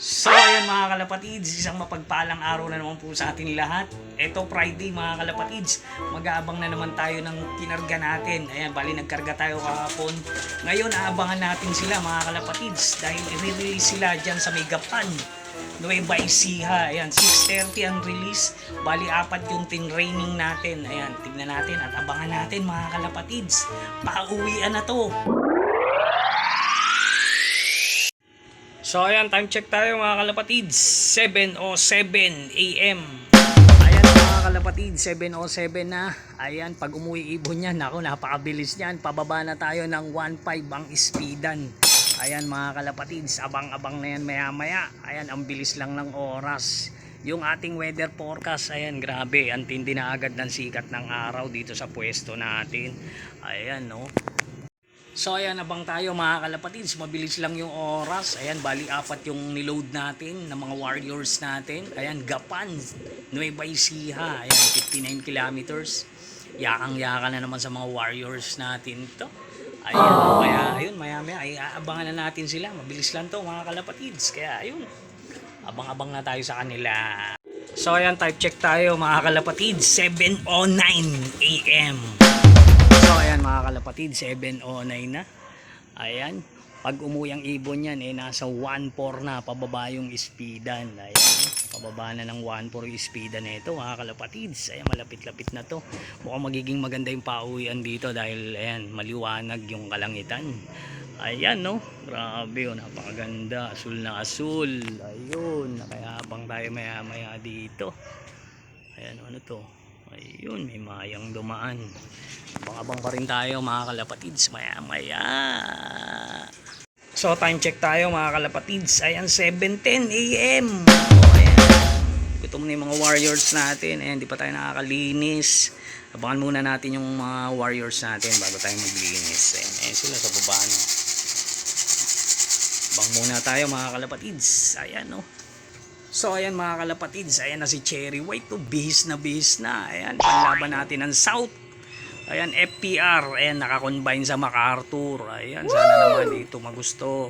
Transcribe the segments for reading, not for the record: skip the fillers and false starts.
So ayan mga kalapatids, isang mapagpalang araw na naman po sa atin lahat. Ito Friday mga kalapatids, mag-aabang na naman tayo ng kinarga natin. Ayan, bali nagkarga tayo kahapon. Ngayon aabangan natin sila mga kalapatids dahil i-release sila dyan sa may Gapan, Nueva Ecija. Ayan, 6:30 ang release. Bali apat yung tinraining natin. Ayan, tignan natin at abangan natin mga kalapatids. Pauwian na to. So ayan, time check tayo mga kalapatids, 7:07 AM. Ayan mga kalapatids, 7:07 na. Ayan, pag umuwi ibon yan, ako napakabilis niyan. Pababa na tayo ng 1.5 ang speedan. Ayan mga kalapatids, abang-abang na yan maya maya. Ayan, ang bilis lang ng oras. Yung ating weather forecast, ayan, grabe, ang tindi na agad ng sikat ng araw dito sa pwesto natin. Ayan, no. So ayan, abang tayo mga kalapatids, mabilis lang yung oras. Ayan, bali apat yung niload natin ng mga warriors natin. Ayan, Gapan, Nueva Ecija. Ayan, 59 kilometers. Yakang-yaka na naman sa mga warriors natin to. Ayan, kaya ayun, maya-maya ay aabangan na natin sila. Mabilis lang to mga kalapatids. Kaya ayun, abang-abang na tayo sa kanila. So ayan, type check tayo mga kalapatids, 7:09 AM. So ayan mga kalapatid, 7:09 na. Ayan, pag umuwi ang ibon yan, nasa 1.4 na, pababa yung speedan. Ayan, pababa na ng 1.4 yung speedan na ito mga kalapatids. Ayan, malapit-lapit na to. Mukhang magiging maganda yung pauwian dito dahil ayan, maliwanag yung kalangitan. Ayan, no, grabe, napakaganda, asul na asul. Ayun, nakayabang tayo maya maya dito. Ayan, ano to, ayun, may mayang dumaan. Abang-abang pa rin tayo mga kalapatids maya maya. So time check tayo mga kalapatids, ayan, 7:10 AM. Ayan, gutom na yung mga warriors natin. Ayan, di pa tayo nakakalinis. Abangan muna natin yung mga warriors natin bago tayo maglinis. Ayan, ayan sila sa baba, no. Abang muna tayo mga kalapatids. Ayan, no. So ayan mga kalapatids, ayan na si Cherry White to, bihis na bihis na. Ayan, panlaban natin ng South. Ayan, FPR, ayan, nakakombine sa MacArthur. Ayan, sana naman dito magusto.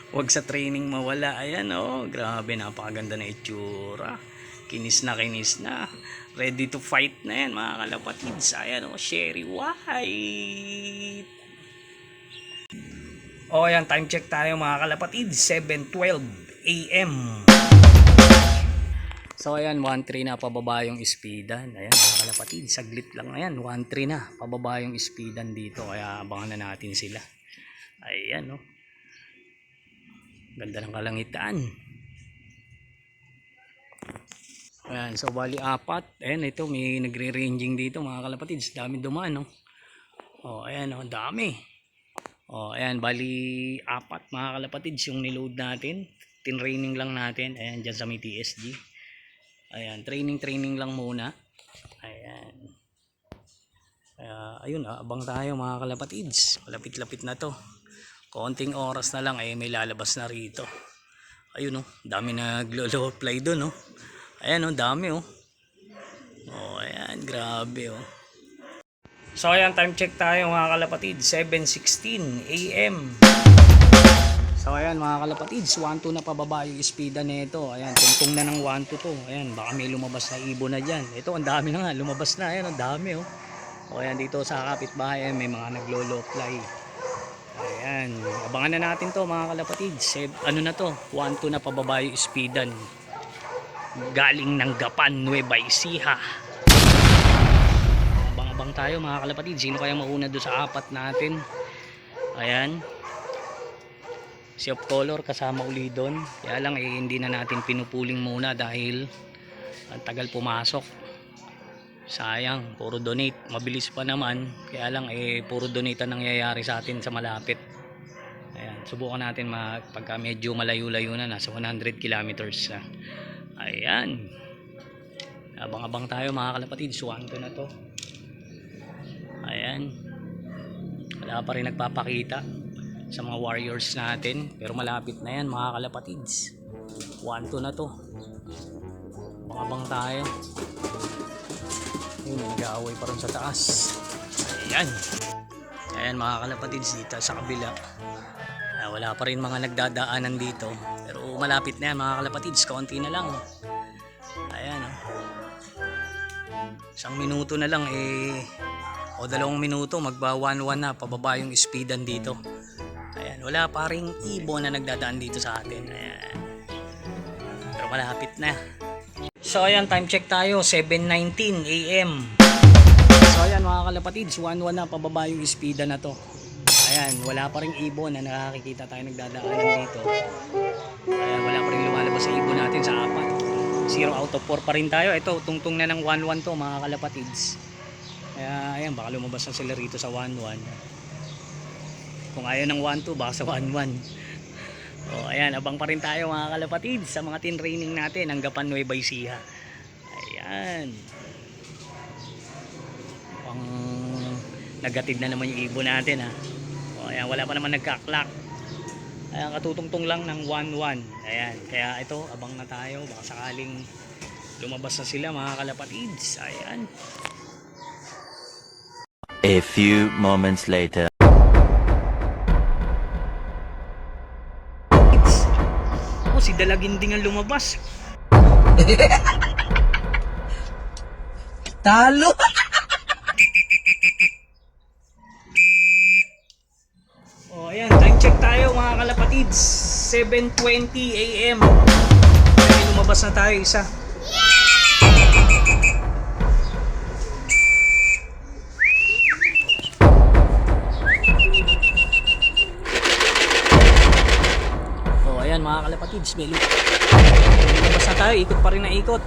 Huwag sa training mawala. Ayan, oh, grabe, napakaganda na itsura. Kinis na. Ready to fight na yan mga kalapatids. Ayan, oh, Cherry White. Oh, ayan, time check tayo mga kalapatids, 7:12 AM. So ayan, 1.3 na pababa yung speedan. Ayan mga kalapatid, saglit lang. Ayan, 1.3 na pababa yung speedan dito. Kaya abangan na natin sila. Ayan, no. Ganda ng kalangitan. Ayan, so bali apat. Ayan, ito may nagre-ranging dito mga kalapatids. Dami dumaan, no. Oh, ayan, no, dami. Oh, ayan, bali apat mga kalapatids yung niload natin. Tinraining lang natin. Ayan, dyan sa may TSG. Ayan, training lang muna. Ayan. Ayun, abang tayo mga kalapatids. Malapit-lapit na to. Konting oras na lang ay may lalabas na rito. Ayun, oh, dami naglo-low fly doon, oh. Ayan, oh, dami, oh. Oh, ayan, grabe, oh. So ayan, time check tayo mga kalapatids, 7:16 AM. So ayan mga kalapatids, 1.2 na pababa yung speeda nito. Ayan, tungtong na ng 1.2 to. Ayan, baka may lumabas na ibon na dyan. Ito, ang dami na nga, lumabas na. Ayan, ang dami, oh. O ayan, dito sa kapitbahay, ayan, may mga naglo-low fly. Ayan, abangan na natin to mga kalapatids. Ano na to, 1.2 na pababa yung speedan. Galing ng Gapan, Nueva Ecija. Abang-abang tayo mga kalapatids. Sino kaya mauna doon sa apat natin? Ayan, si of color kasama uli doon. Kaya lang hindi na natin pinupuling muna dahil ang tagal pumasok. Sayang, puro donate. Mabilis pa naman. Kaya lang puro donate ang nangyayari sa atin sa malapit. Ayan, subukan natin pagka medyo malayo-layo na, nasa 100 kilometers na. Ayan. Abang-abang tayo mga kalapatid. Suwanto na to. Ayan. Wala pa rin nagpapakita sa mga warriors natin, pero malapit na yan mga kalapatids. 1-2 na to. Abang tayo. Ayun, nag-aaway pa rin sa taas. Ayan. Ayan mga kalapatids, dito sa kabila. Wala pa rin mga nagdadaanan dito, pero malapit na yan mga kalapatids, kaunti na lang. Ayan oh. 1 minuto na lang o 2 minuto magba 1-1 na, pababa yung speedan dito. Ayan, wala pa ring ibon na nagdadaan dito sa atin. Ayan. Pero malapit na. So ayan, time check tayo, 7:19 AM. So ayan mga kalapatids, 1-1 na, pababa yung speedan na to. Ayan, wala pa ring ibon na nakakikita tayo nagdadaanan dito. Ayan, wala pa rin lumalabas sa ibon natin sa 4. 0 out of 4 pa rin tayo. Ito, tungtong na ng 1-1 to mga kalapatids. Kaya ayan, baka lumabas na sila rito sa 1-1. Kung ayaw ng 1-2, baka sa 1-1. O ayan, abang pa rin tayo mga kalapatids sa mga tin-training natin hanggapan Nueva Ecija. Ayan. Pang nagatid na naman yung ibon natin ha. O ayan, wala pa naman nagka-clock. Ayan, katutungtong lang ng 1-1. Ayan, kaya ito, abang na tayo. Baka sakaling lumabas na sila mga kalapatids. Ayan. A few moments later. Oh, si Dalaginding ang lumabas. Talo! Oh, ayan, time check tayo mga kalapatids. 7:20 AM. Ay, lumabas na tayo isa. Oh, ayan mga kalapatids, may lumabas na tayo, ikot pa rin na ikot.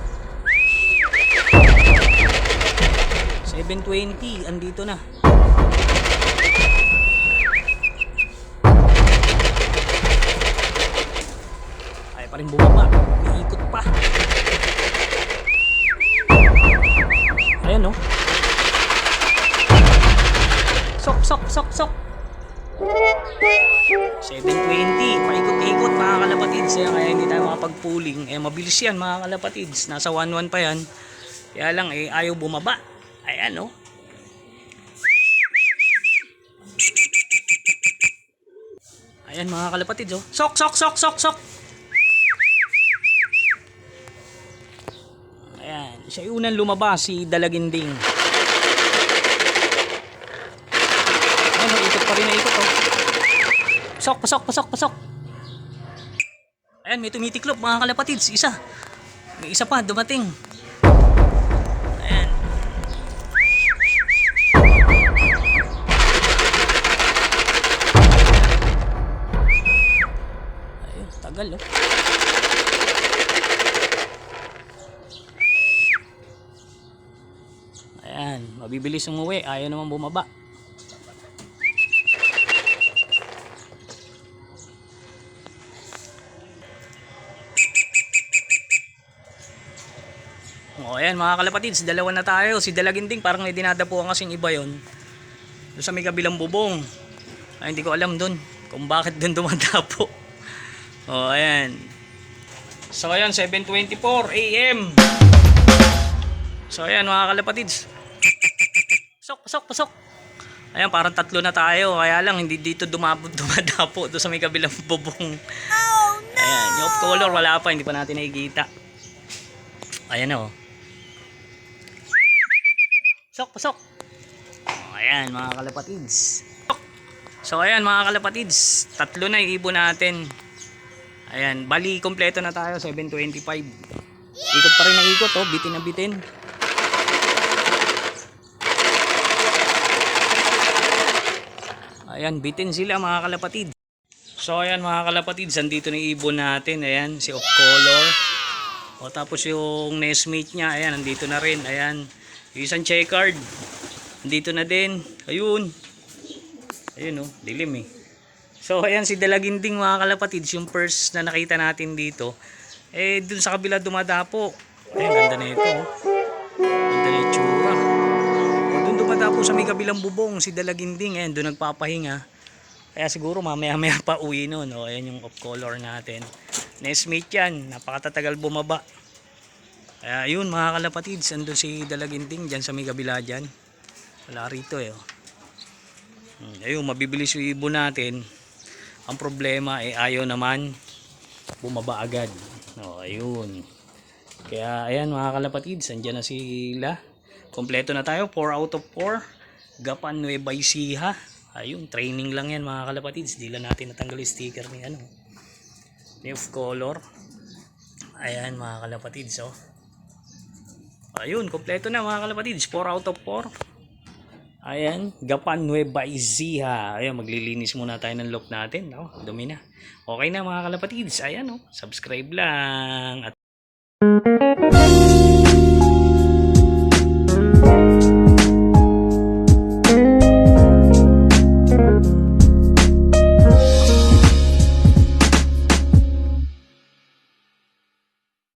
7:20, andito na. Pa rin bumaba, umiikot pa. Ayan no. Sok. 7:20, paikot-ikot mga kalapatids. Kaya hindi tayo makapag-pooling. Mabilis yan mga kalapatids. Nasa 1-1 pa yan. Kaya lang ayaw bumaba. Ayan no. Ayan mga kalapatids oh. Sok. Ayan, siya yung unang lumabas, si Dalaginding. Ayan, ikot pa rin na ikot oh. Pasok. Ayan, may tumitiklop mga kalapatids, isa. May isa pa, dumating. Ayan. Ayun, tagal oh. Ayan, mabibilis umuwi, ayaw naman bumaba. O ayan mga kalapatids, 2 na tayo. Si Dalaginding parang may dinadapuan kasing iba yon. Doon sa may kabilang bubong. Ay, hindi ko alam doon kung bakit doon dumadapo. O ayan. So ayan, 7:24 AM. So ayan mga kalapatids. Pasok. Ayan, parang 3 na tayo. Kaya lang hindi dito dumadapo doon sa may kabilang bubong. Oh no! Ayan, yung off color wala pa, hindi pa natin nakikita. Ayan o. Pasok. Ayan mga kalapatids. So ayan mga kalapatids, 3 na yung ibon natin. Ayan, bali kompleto na tayo, 7:25. Ikot pa rin na ikot oh, bitin na bitin. Ayan, bitin sila mga kalapatids. So ayan mga kalapatids, andito na yung ibon natin. Ayan, si off color. O tapos yung nestmate niya, ayan, andito na rin. Ayan, yung isang checkered, andito na din. Ayun oh, dilim eh. So ayan si Dalaginding mga kalapatids, yung first na nakita natin dito. Dun sa kabila dumadapo. Ayan, ganda na ito oh. Ganda na yung tsura. O dun dumadapo sa may kabilang bubong si Dalaginding. Ayan, dun nagpapahinga. Kaya siguro mamaya pa uwi nun. O ayan yung off color natin. Nestmate yan, napakatatagal bumaba. Kaya yun mga kalapatids, andun si Dalaginding dyan sa may kabila dyan. Wala rito eh oh. Ayun, mabibilis yung ibon natin. Ang problema ayaw naman bumaba agad. O, ayun. Kaya ayan mga kalapatids, andyan na sila. Kompleto na tayo, 4 out of 4. Gapan Nueva Ecija. Ayun, training lang yan mga kalapatids. Di lang natin natanggal yung sticker ni ano, ni of color. Ayan mga kalapatids, oh. Ayun, kompleto na mga kalapatids, 4 out of 4. Ayan, Gapan Nueva Ecija. Ayan, maglilinis muna tayo ng lock natin. Oh, dumi na. Okay na mga kalapatids. Ayan, oh, subscribe lang. At